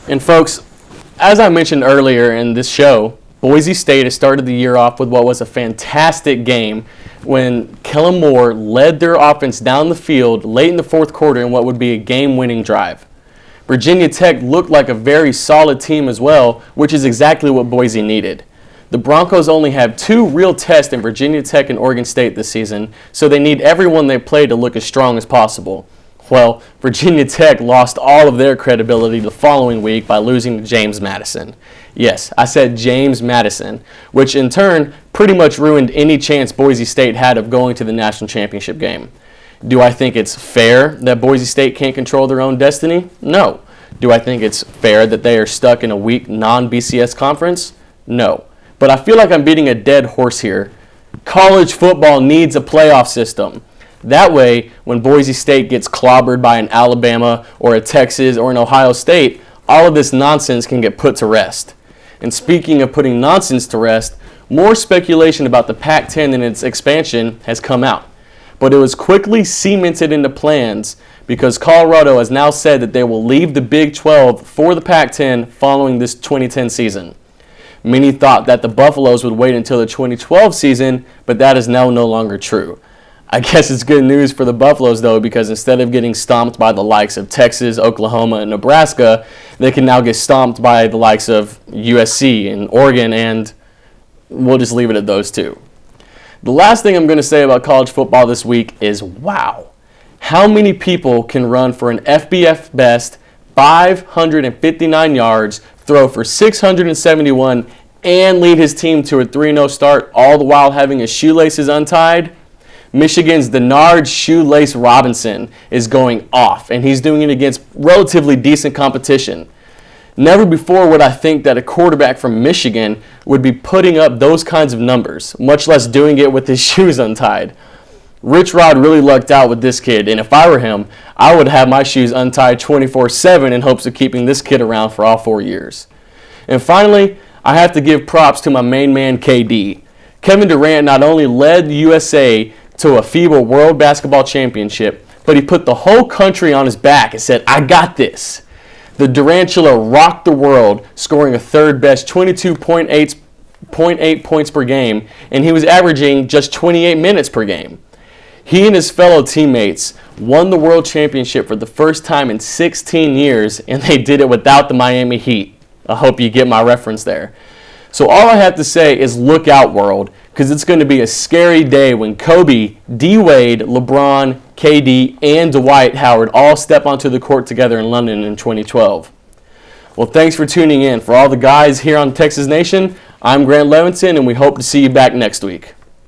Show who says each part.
Speaker 1: And folks, as I mentioned earlier in this show, Boise State has started the year off with what was a fantastic game when Kellen Moore led their offense down the field late in the fourth quarter in what would be a game-winning drive. Virginia Tech looked like a very solid team as well, which is exactly what Boise needed. The Broncos only have 2 real tests in Virginia Tech and Oregon State this season, so they need everyone they play to look as strong as possible. Well, Virginia Tech lost all of their credibility the following week by losing to James Madison. Yes, I said James Madison, which in turn pretty much ruined any chance Boise State had of going to the national championship game. Do I think it's fair that Boise State can't control their own destiny? No. Do I think it's fair that they are stuck in a weak non-BCS conference? No. But I feel like I'm beating a dead horse here. College football needs a playoff system. That way, when Boise State gets clobbered by an Alabama or a Texas or an Ohio State, all of this nonsense can get put to rest. And speaking of putting nonsense to rest, more speculation about the Pac-10 and its expansion has come out. But it was quickly cemented into plans because Colorado has now said that they will leave the Big 12 for the Pac-10 following this 2010 season. Many thought that the Buffaloes would wait until the 2012 season, but that is now no longer true. I guess it's good news for the Buffaloes, though, because instead of getting stomped by the likes of Texas, Oklahoma, and Nebraska, they can now get stomped by the likes of USC and Oregon, and we'll just leave it at those two. The last thing I'm going to say about college football this week is, wow, how many people can run for an FBS best 559 yards, throw for 671, and lead his team to a 3-0 start, all the while having his shoelaces untied? Michigan's Denard Shoelace Robinson is going off, and he's doing it against relatively decent competition. Never before would I think that a quarterback from Michigan would be putting up those kinds of numbers, much less doing it with his shoes untied. Rich Rod really lucked out with this kid, and if I were him, I would have my shoes untied 24/7 in hopes of keeping this kid around for all 4 years. And finally, I have to give props to my main man, KD. Kevin Durant not only led the USA to a FIBA World Basketball Championship, but he put the whole country on his back and said, I got this. The Durantula rocked the world, scoring a third-best 22.8 points per game, and he was averaging just 28 minutes per game. He and his fellow teammates won the World Championship for the first time in 16 years, and they did it without the Miami Heat. I hope you get my reference there. So all I have to say is look out, world, because it's going to be a scary day when Kobe, D-Wade, LeBron, KD, and Dwight Howard all step onto the court together in London in 2012. Well, thanks for tuning in. For all the guys here on Texas Nation, I'm Grant Levenson, and we hope to see you back next week.